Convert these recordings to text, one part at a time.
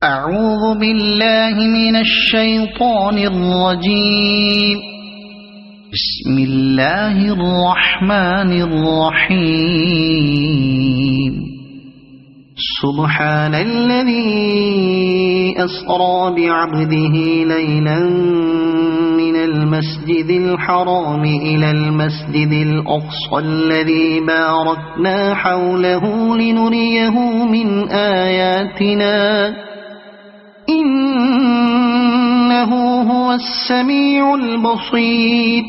أعوذ بالله من الشيطان الرجيم. بسم الله الرحمن الرحيم. سبحان الذي أسرى بعبده ليلا من المسجد الحرام إلى المسجد الأقصى الذي باركنا حوله لنريه من آياتنا إنه هو السميع البصير.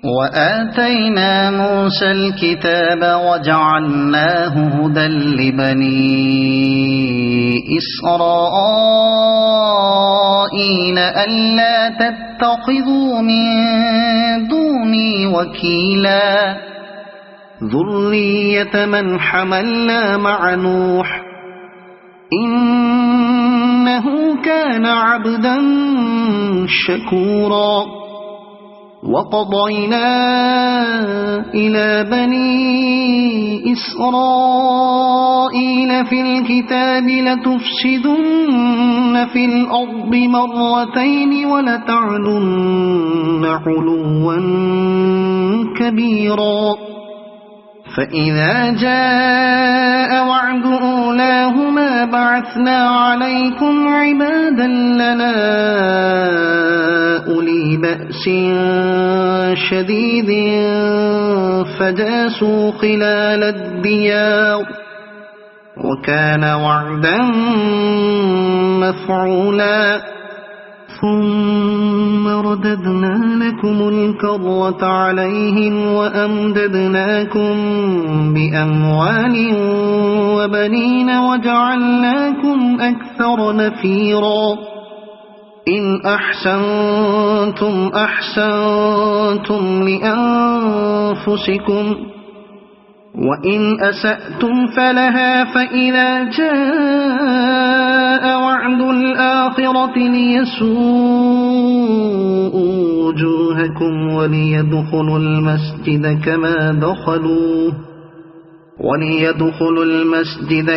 وآتينا موسى الكتاب وجعلناه هدى لبني إسرائيل ألا تتخذوا من دوني وكيلا ذرية من حملنا مع نوح إنه كان عبدا شكورا. وقضينا إلى بني إسرائيل في الكتاب لتفسدن في الأرض مرتين ولتعلن علوا كبيرا. فإذا جاء وعد أولاهما بعثنا عليكم عبادا لنا أولي بأس شديد فجاسوا خلال الديار وكان وعدا مفعولا. ثم رددنا لكم الكرة عليهم وأمددناكم بأموال وبنين وجعلناكم أكثر نفيرا. إن أحسنتم أحسنتم لأنفسكم وإن أسأتم فلها. فإذا جاء وعد الآخرة ليسوءوا وجوهكم وليدخلوا المسجد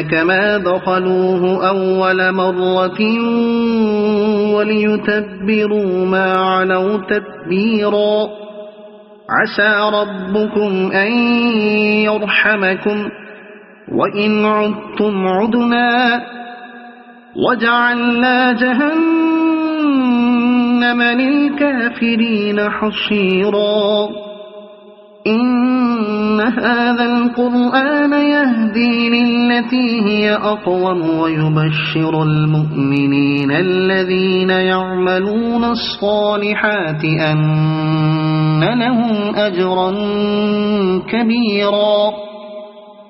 كما دخلوه أول مرة وليتبروا ما علوا تتبيرا. عسى ربكم أن يرحمكم وإن عدتم عدنا وجعلنا جهنم للكافرين حصيرا. إن هذا القرآن يهدي للتي هي أقوم ويبشر المؤمنين الذين يعملون الصالحات أن لهم أجرا كبيرا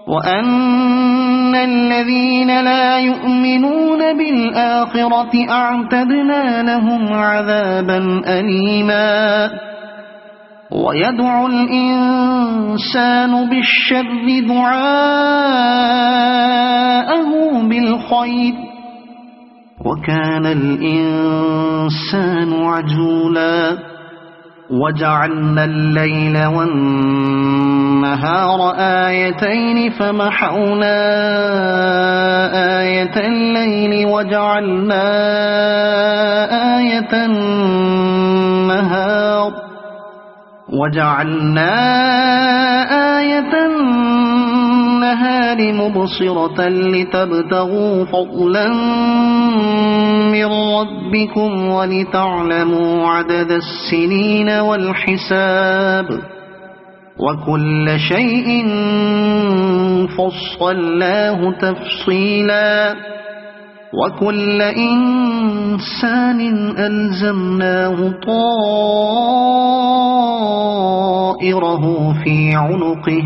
وأن الذين لا يؤمنون بالآخرة أعتدنا لهم عذابا أليما. ويدعو الإنسان بالشر دعاءه بالخير وكان الإنسان عجولا. وجعلنا الليل والنهار آيتين فمحونا آية الليل وجعلنا آية النهار مبصرة لتبتغوا فضلا من ربكم ولتعلموا عدد السنين والحساب وكل شيء فصلناه تفصيلا. وكل إنسان ألزمناه طائره في عنقه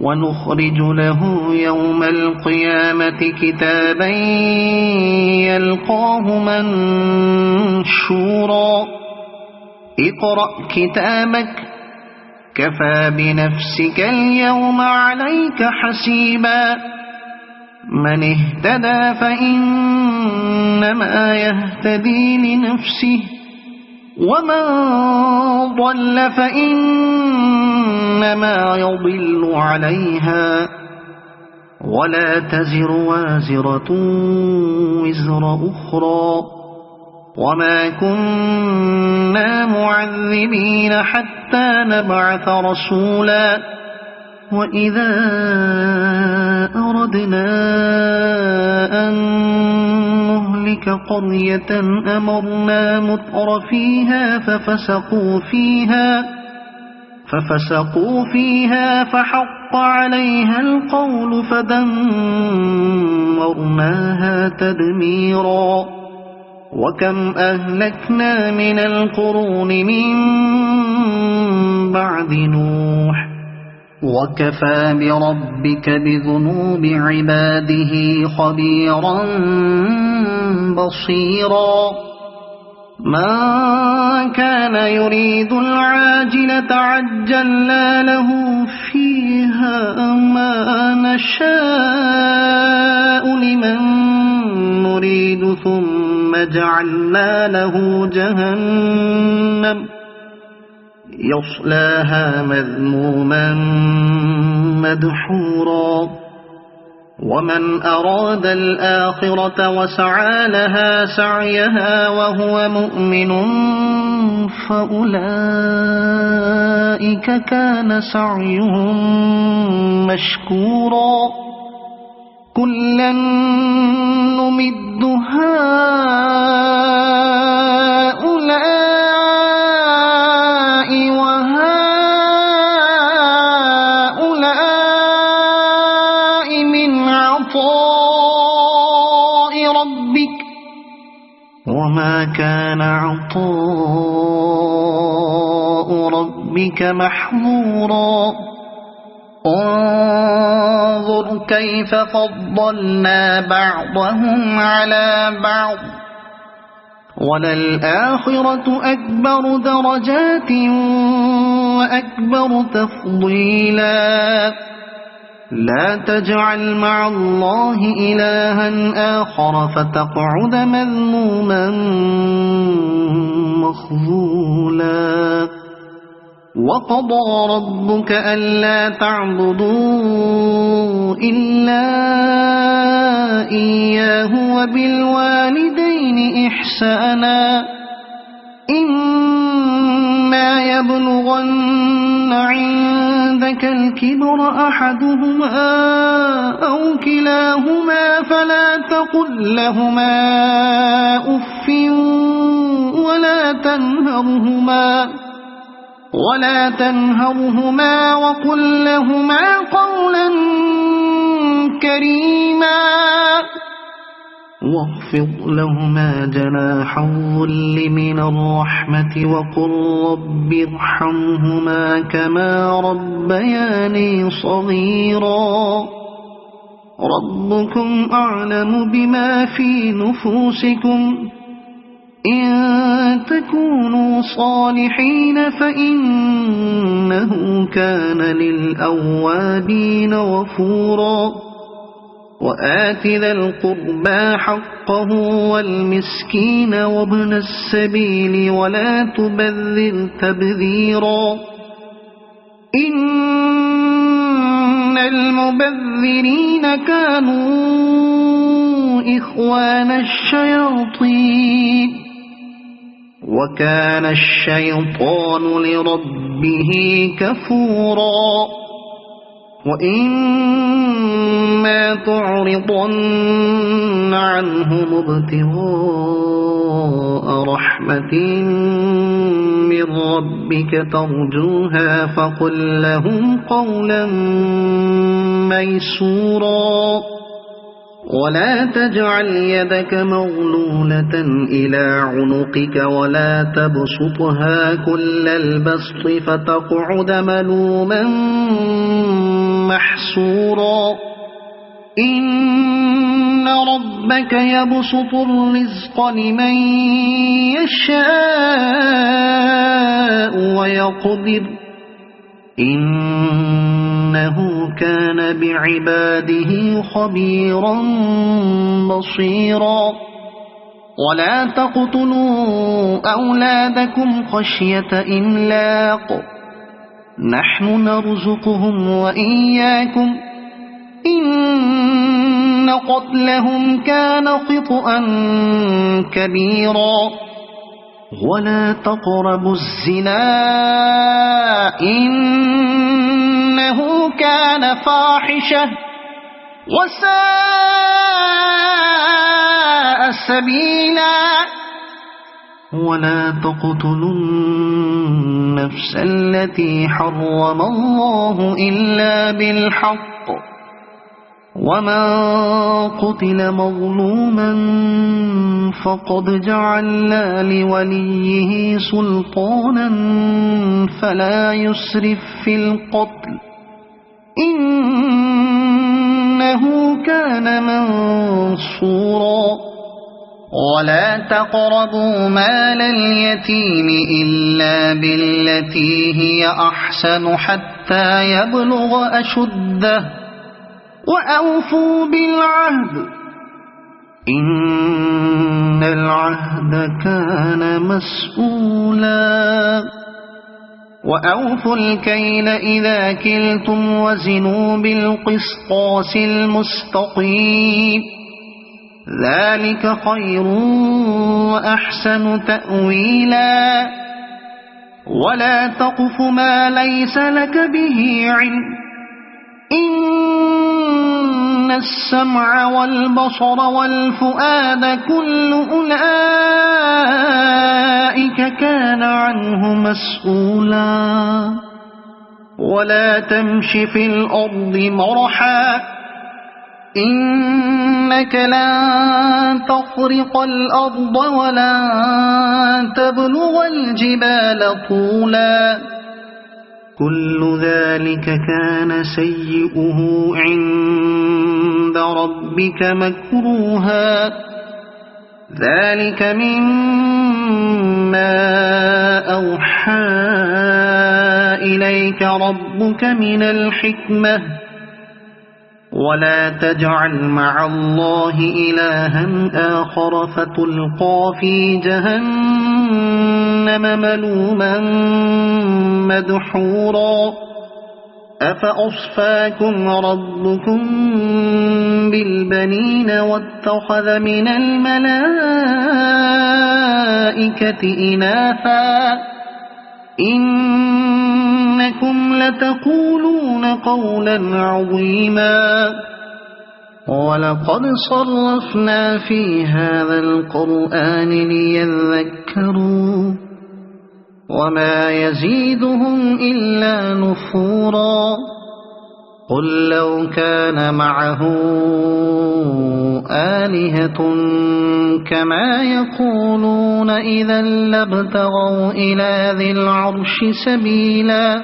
ونخرج له يوم القيامة كتابا يلقاه منشورا. اقرأ كتابك كفى بنفسك اليوم عليك حسيبا. من اهتدى فإنما يهتدي لنفسه ومن ضل فإنما يضل عليها ولا تزر وازرة وزر أخرى وما كنا معذبين حتى نبعث رسولا وإذا أردنا أن نهلك قرية أمرنا متر فيها ففسقوا فيها فحق عليها القول فدمرناها تدميرا وكم أهلكنا من القرون من بعد نوح وكفى بربك بذنوب عباده خبيرا بصيرا من كان يريد العاجلة عجلنا له فيها ما نشاء لمن نريد ثم جعلنا له جهنم يصلاها مذموما مدحورا ومن أراد الآخرة وسعى لها سعيها وهو مؤمن فأولئك كان سعيهم مشكورا كلا نمد هؤلاء وهؤلاء من عطاء ربك وما كان عطاء ربك محظورا انظر كيف فضلنا بعضهم على بعض وللآخرة أكبر درجات وأكبر تفضيلا لا تجعل مع الله إلها آخر فتقعد مذموما مخذولا وقضى ربك ألا تعبدوا إلا إياه وبالوالدين إحسانا إما يبلغن عندك الكبر أحدهما أو كلاهما فلا تقل لهما أف ولا تنهرهما وقل لهما قولا كريما واخفض لهما جناح الذل من الرحمة وقل رب ارحمهما كما ربياني صغيرا ربكم أعلم بما في نفوسكم إن تكونوا صالحين فإنه كان للأوابين غفورا وآت ذا القربى حقه والمسكين وابن السبيل ولا تبذر تبذيرا إن المبذرين كانوا إخوان الشياطين وكان الشيطان لربه كفورا وإما تعرضن عنهم ابتغاء رحمة من ربك ترجوها فقل لهم قولا ميسورا ولا تجعل يدك مغلولة إلى عنقك ولا تبسطها كل البسط فتقعد ملوما محسورا إن ربك يبسط الرزق لمن يشاء ويقدر إنه كان بعباده خبيرا بصيرا ولا تقتلوا أولادكم خشية إملاق نحن نرزقهم وإياكم إن قتلهم كان خطأ كبيرا ولا تقربوا الزنا إنه كان فاحشة وساء سبيلا ولا تقتلوا النفس التي حرم الله إلا بالحق ومن قتل مظلوما فقد جعلنا لوليه سلطانا فلا يسرف في القتل إنه كان منصورا ولا تقربوا مال اليتيم إلا بالتي هي أحسن حتى يبلغ أشده وأوفوا بالعهد إن العهد كان مسؤولا وأوفوا الكيل إذا كلتم وزنوا بالقسطاس المستقيم ذلك خير وأحسن تأويلا ولا تقف ما ليس لك به علم إن السمع والبصر والفؤاد كل أولئك كان عنه مسؤولا ولا تمش في الأرض مرحا إنك لن تخرق الأرض ولن تبلغ الجبال طولا كل ذلك كان سيئه عند ربك مكروها ذلك مما أوحى إليك ربك من الحكمة ولا تجعل مع الله إلها آخر فتلقى في جهنم ملوما مدحورا أفأصفاكم ربكم بالبنين واتخذ من الملائكة إناثا إنكم لتقولون قولا عظيما ولقد صرفنا في هذا القرآن ليذكروا وما يزيدهم إلا نفورا قل لو كان معه آلهة كما يقولون إذا لابتغوا إلى ذي العرش سبيلا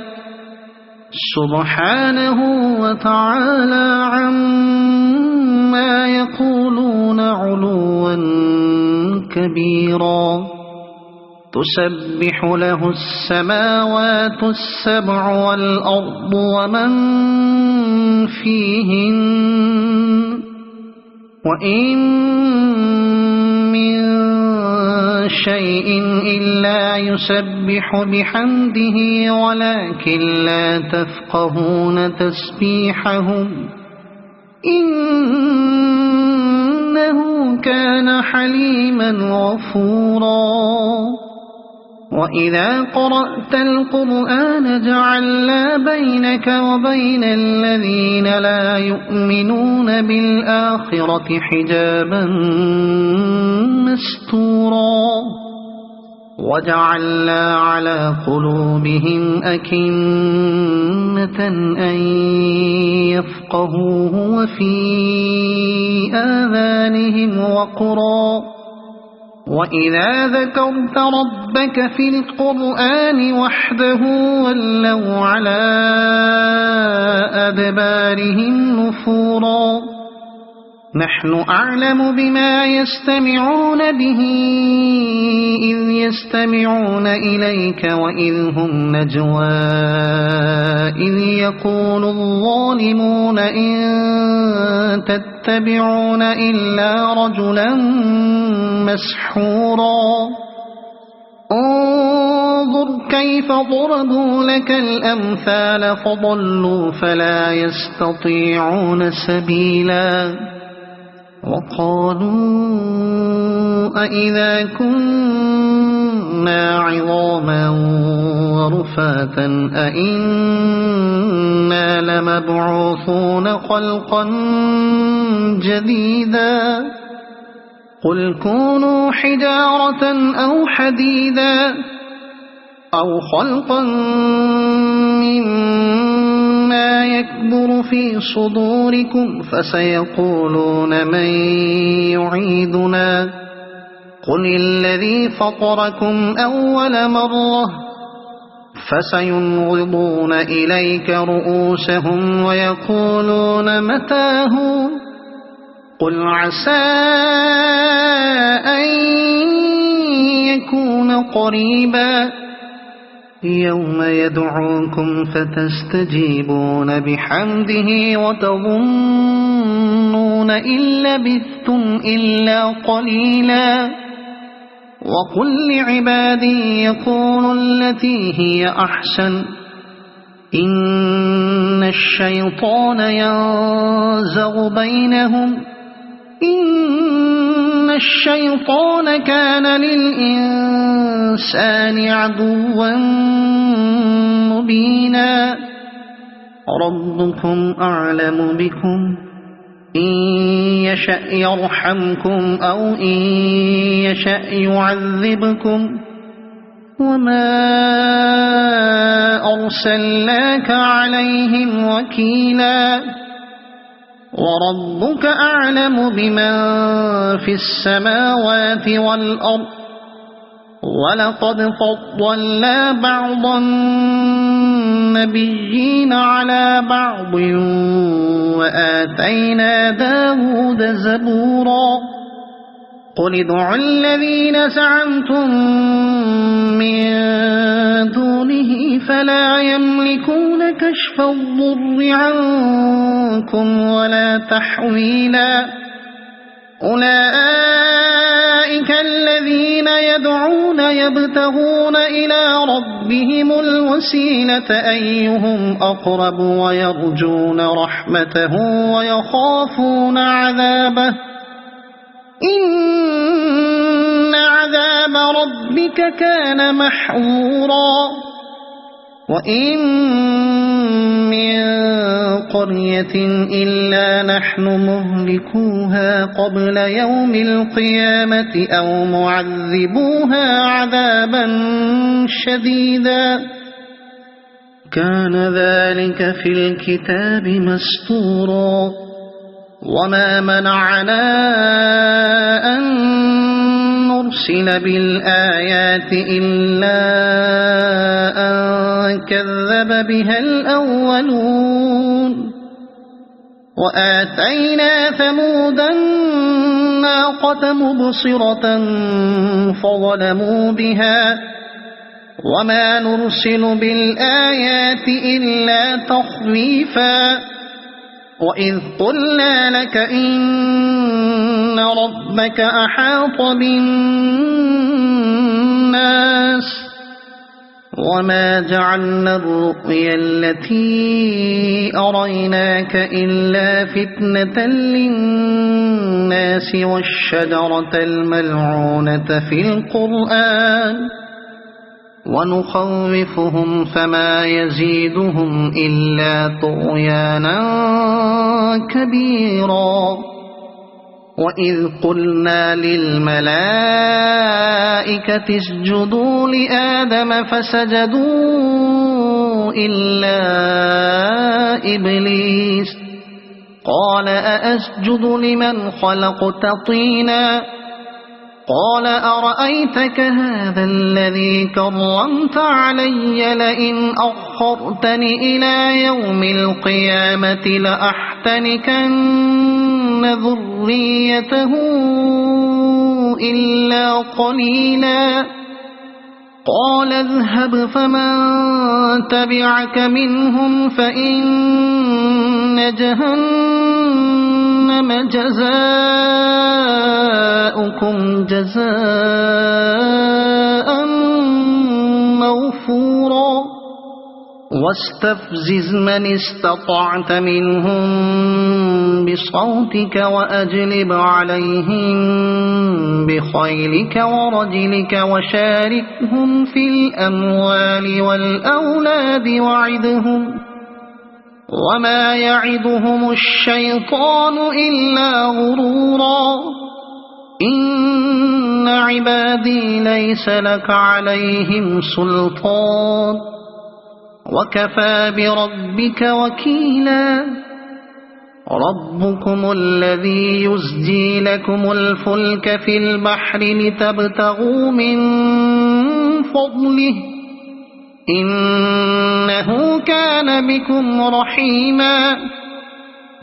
سبحانه وتعالى عما يقولون علوا كبيرا تسبح له السماوات السبع والأرض ومن فيهن وإن من شيء إلا يسبح بحمده ولكن لا تفقهون تسبيحهم إنه كان حليما غفورا وإذا قرأت القرآن جعلنا بينك وبين الذين لا يؤمنون بالآخرة حجابا مستورا وجعلنا على قلوبهم أكنة أن يفقهوه وفي آذانهم وقرا وإذا ذكرت ربك في القرآن وحده ولوا على أدبارهم نفورا نحن أعلم بما يستمعون به إذ يستمعون إليك وإذ هم نجوى إذ يقول الظالمون إن تتبعون إلا رجلا مسحورا انظر كيف ضربوا لك الأمثال فضلوا فلا يستطيعون سبيلا وقالوا أإذا كنا عظاما ورفاتا أإنا لمبعوثون خلقا جديدا قل كونوا حجارة أو حديدا أو خلقا مما يكبر في صدوركم فسيقولون من يعيدنا قل الذي فطركم أول مرة فسينغضون إليك رؤوسهم ويقولون متاه قل عسى أن يكون قريبا يوم يدعوكم فتستجيبون بحمده وتظنون إن لبثتم إلا قليلا وقل لعبادي يقولوا التي هي أحسن إن الشيطان ينزغ بينهم إن الشيطان كان للإنسان عدوا مبينا ربكم أعلم بكم إن يشأ يرحمكم أو إن يشأ يعذبكم وما أرسلناك عليهم وكيلا وربك أعلم بمن في السماوات والأرض ولقد فضلنا بعض النبيين على بعض وآتينا داود زبورا قل ادعوا الذين زعمتم من دونه فلا يملكون كشف الضر عنكم ولا تحويلا أولئك الذين يدعون يبتغون إلى ربهم الوسيلة أيهم أقرب ويرجون رحمته ويخافون عذابه إن عذاب ربك كان محظورا وإن من قرية إلا نحن مهلكوها قبل يوم القيامة أو معذبوها عذابا شديدا كان ذلك في الكتاب مسطورا وما منعنا أن نرسل بالآيات إلا أن كذب بها الأولون وآتينا ثمود الناقة مبصرة فظلموا بها وما نرسل بالآيات إلا تخويفا وإذ قلنا لك إن ربك أحاط بالناس وما جعلنا الرؤيا التي أريناك إلا فتنة للناس والشجرة الملعونة في القرآن ونخوفهم فما يزيدهم إلا طغيانا كبيرا وإذ قلنا للملائكة اسجدوا لآدم فسجدوا إلا إبليس قال أأسجد لمن خلقت طينا قال أرأيتك هذا الذي كرمت علي لئن أخرتني إلى يوم القيامة لأحتنكن ذريته إلا قليلا قال اذهب فمن تبعك منهم فإن جهنم جزاؤكم جزاء موفورا واستفزز من استطعت منهم بصوتك وأجلب عليهم بخيلك ورجلك وشاركهم في الأموال والأولاد وعدهم وما يعدهم الشيطان إلا غرورا إن عبادي ليس لك عليهم سلطان وكفى بربك وكيلا ربكم الذي يزجي لكم الفلك في البحر لتبتغوا من فضله إنه كان بكم رحيما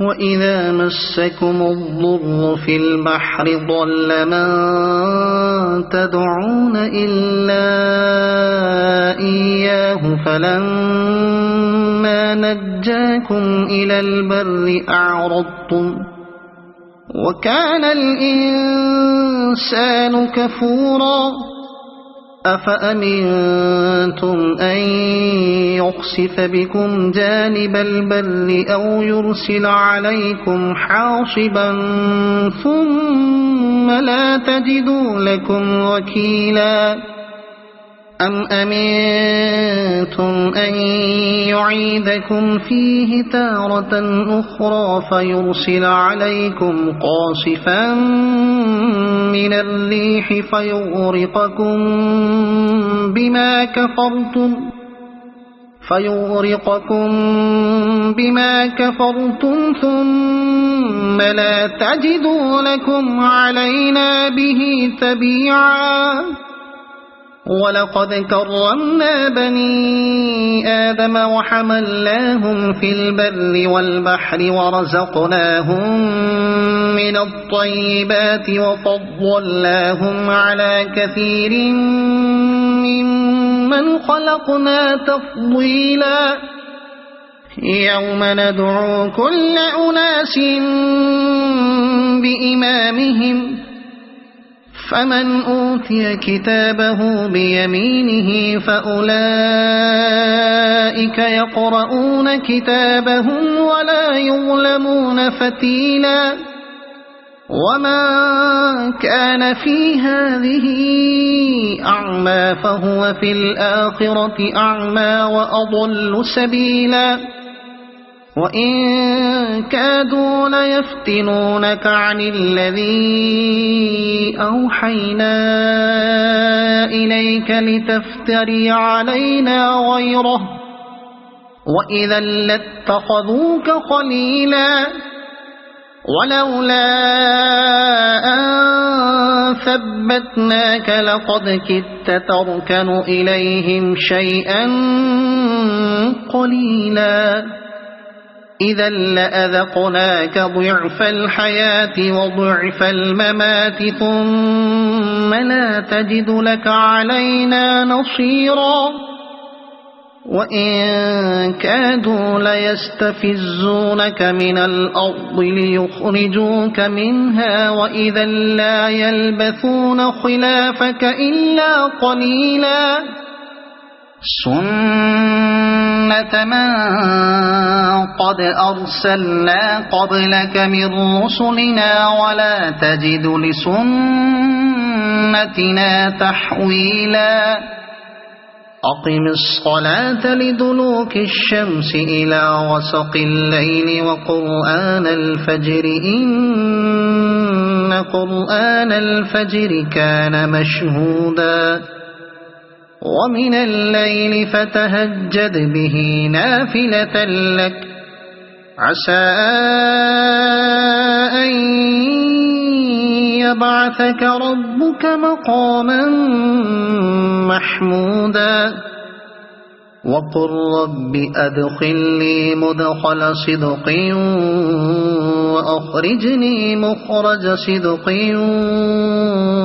وإذا مسكم الضر في البحر ضل من تدعون إلا إياه فلما نجاكم إلى البر أعرضتم وكان الإنسان كفورا أفأمنتم أن يخسف بكم جانب البر أو يرسل عليكم حاصبا ثم لا تجدوا لكم وكيلا أم أمنتم أن يعيدكم فيه تارة أخرى فيرسل عليكم قاصفا من الريح فيغرقكم بما كفرتم ثم لا تجدوا لكم علينا به تبيعا ولقد كرمنا بني آدم وحملناهم في البر والبحر ورزقناهم من الطيبات وفضلناهم على كثير ممن خلقنا تفضيلا يوم ندعو كل أناس بإمامهم فمن أوتي كتابه بيمينه فأولئك يقرؤون كتابهم ولا يظلمون فتيلا وما كان في هذه أعمى فهو في الآخرة أعمى وأضل سبيلا وإن كادوا ليفتنونك عن الذي أوحينا إليك لتفتري علينا غيره وإذا لاتخذوك خليلا ولولا أن ثبتناك لقد كدت تركن إليهم شيئا قليلا إذا لأذقناك ضعف الحياة وضعف الممات ثم لا تجد لك علينا نصيرا وإن كادوا ليستفزونك من الأرض ليخرجوك منها وإذا لا يلبثون خلافك إلا قليلا سنة من قد أرسلنا قبلك من رسلنا ولا تجد لسنتنا تحويلا أقم الصلاة لدلوك الشمس إلى غسق الليل وقرآن الفجر إن قرآن الفجر كان مشهودا ومن الليل فتهجد به نافلة لك عسى أن يبعثك ربك مقاما محمودا وقل رب أدخلني مدخل صدق وأخرجني مخرج صدق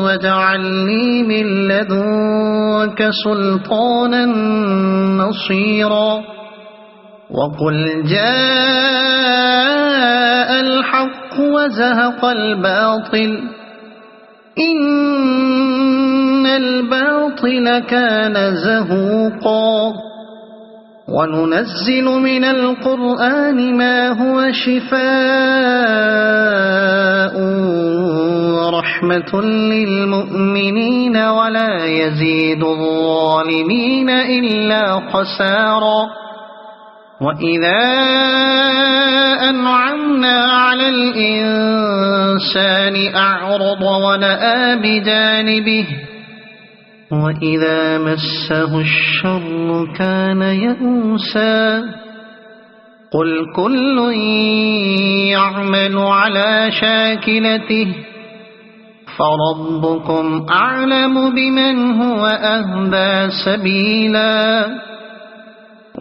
واجعلني من لدنك سلطانا نصيرا وقل جاء الحق وزهق الباطل إن الباطل كان زهوقا وننزل من القرآن ما هو شفاء ورحمة للمؤمنين ولا يزيد الظالمين إلا خسارا وإذا أنعمنا على الإنسان أعرض ونأى بجانبه وإذا مسه الشر كان يئوسا قل كل يعمل على شاكلته فربكم أعلم بمن هو أهدى سبيلا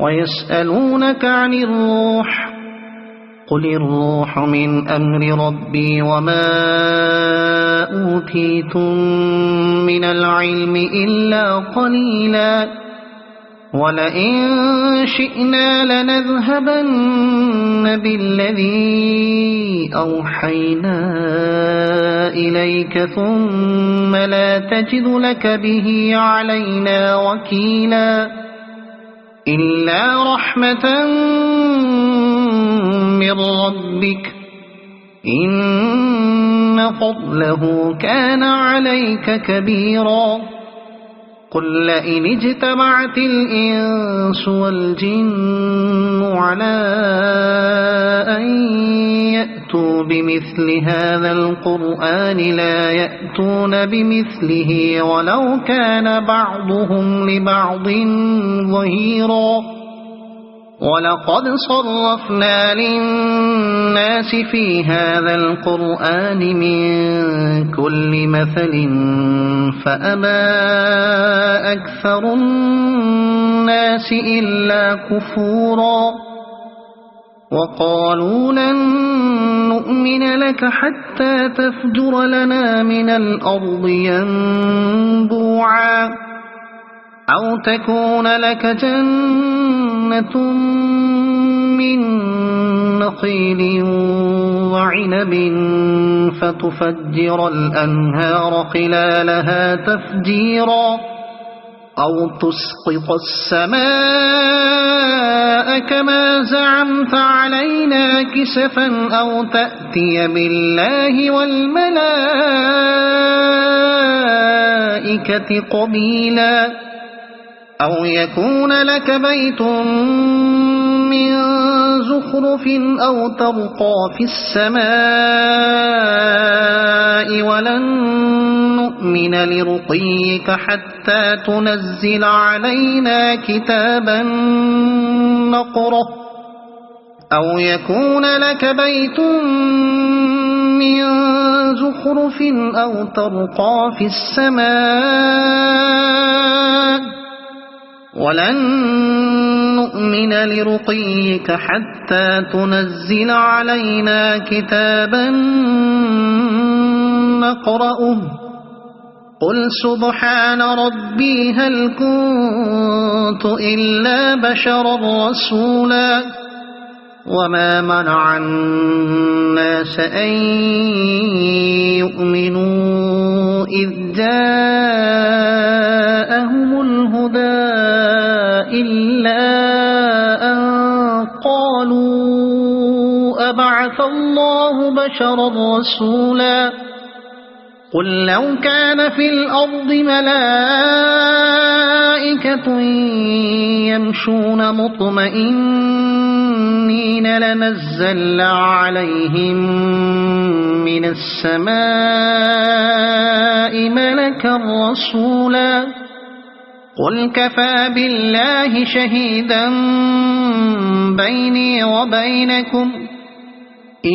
ويسألونك عن الروح قل الروح من أمر ربي وما أوتيتم من العلم إلا قليلا ولئن شئنا لنذهبن بالذي أوحينا إليك ثم لا تجد لك به علينا وكيلا إلا رحمة من ربك إن فضله كان عليك كبيرا قل لئن اجتمعت الإنس والجن على أن يأتوا بمثل هذا القرآن لا يأتون بمثله ولو كان بعضهم لبعض ظهيرا ولقد صرفنا للناس في هذا القرآن من كل مثل فأبى أكثر الناس إلا كفورا وقالوا لن نؤمن لك حتى تفجر لنا من الأرض ينبوعا أو تكون لك جنة من نخيل وعنب فتفجر الأنهار خلالها تفجيرا أو تسقط السماء كما زعمت علينا كسفا أو تأتي بالله والملائكة قبيلا أو يكون لك بيت من زخرف أو ترقى في السماء ولن نؤمن لرقيك حتى تنزل علينا كتابا نقرأه أو يكون لك بيت من زخرف أو ترقى في السماء ولن نؤمن لرقيك حتى تنزل علينا كتابا نقرأه قل سبحان ربي هل كنت إلا بشرا رسولا وما منع الناس أن يؤمنوا إذ جاءهم الهدى إلا أن قالوا أبعث الله بشرا رسولا قل لو كان في الأرض ملائكة يمشون مطمئنين لنزلنا عليهم من السماء ملكا رسولا قل كفى بالله شهيدا بيني وبينكم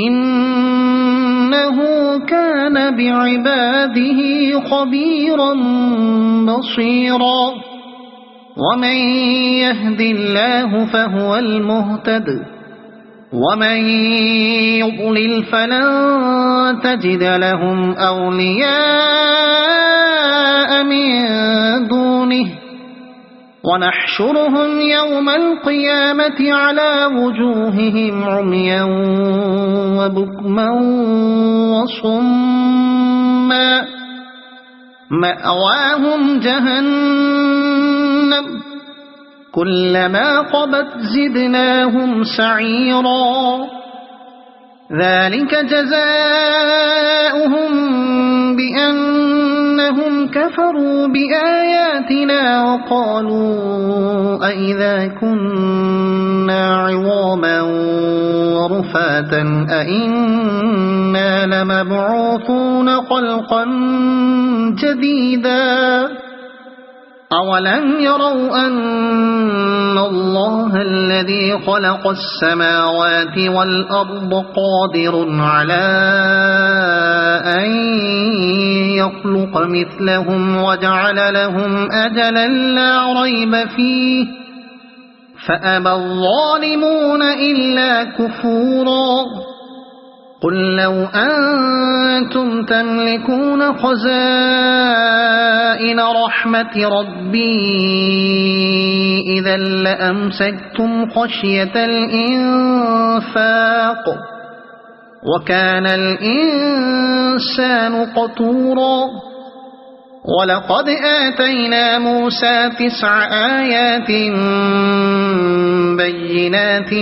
إنه كان بعباده خبيرا بصيرا ومن يهد الله فهو المهتد ومن يضلل فلن تجد لهم أولياء من دونه ونحشرهم يوم القيامة على وجوههم عميا وبكما وصما مأواهم جهنم كلما خبت زدناهم سعيرا ذلك جزاؤهم بأنهم كفروا بآياتنا وقالوا أئذا كنا عظاما ورفاتا أئنا لمبعوثون خلقا جديدا أولم يروا أن الله الذي خلق السماوات والأرض قادر على أن يخلق مثلهم وجعل لهم أجلا لا ريب فيه فأبى الظالمون إلا كفورا قل لو أنتم تملكون خزائن رحمة ربي إذا لأمسكتم خشية الإنفاق وكان الإنسان قتورا ولقد آتينا موسى 9 آيات بينات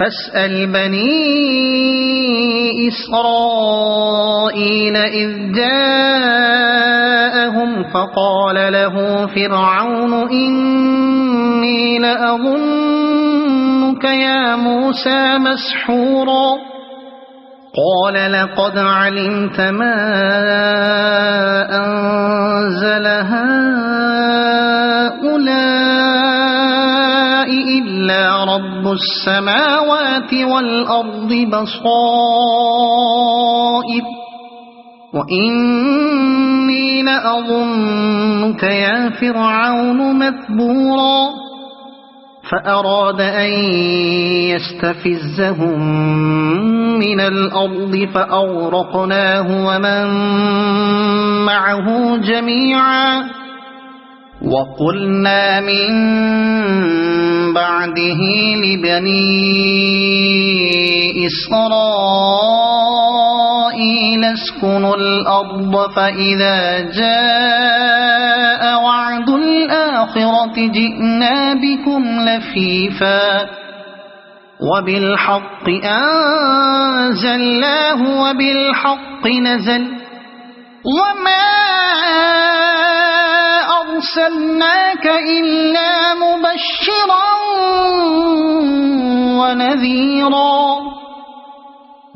فاسأل بني إسرائيل إذ جاءهم فقال له فرعون إني لأظنك يا موسى مسحورا قال لقد علمت ما أنزل هؤلاء إلا رب السماوات والأرض بصائر وإني لأظنك يا فرعون مثبورا فأراد أن يستفزهم من الأرض فأغرقناه ومن معه جميعا وقلنا من بعده لبني إسرائيل اسكنوا الأرض فإذا جاء وعد الآخرة جئنا بكم لفيفا وبالحق أنزلناه وبالحق نزل وما أرسلناك إلا مبشرا ونذيرا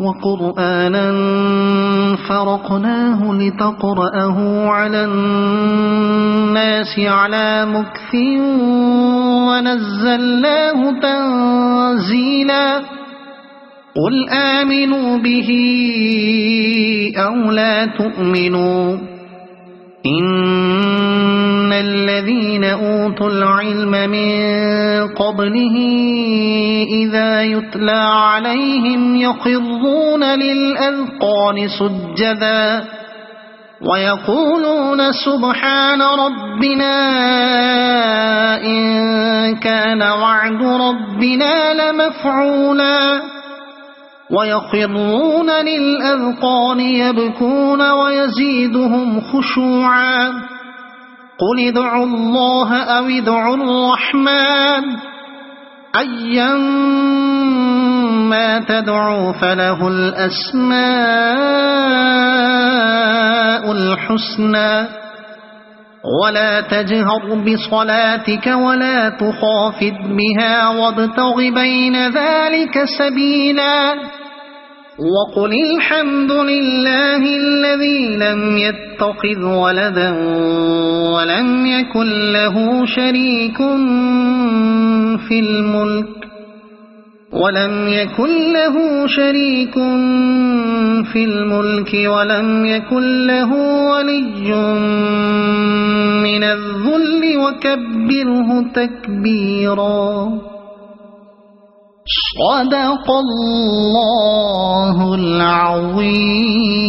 وقرآنا فرقناه لتقرأه على الناس على مكث ونزلناه تنزيلا قل آمنوا به أو لا تؤمنوا إن الذين أوتوا العلم من قبله إذا يتلى عليهم يخرون للأذقان سجدا ويقولون سبحان ربنا إن كان وعد ربنا لمفعولا ويخرون للأذقان يبكون ويزيدهم خشوعا قل ادعوا الله أو ادعوا الرحمن أيما تدعوا فله الأسماء الحسنى ولا تجهر بصلاتك ولا تخافت بها وابتغ بين ذلك سبيلا وقل الحمد لله الذي لم يتخذ ولدا ولم يكن له شريك في الملك ولم يكن له ولي من الذل وكبره تكبيرا صدق الله العظيم.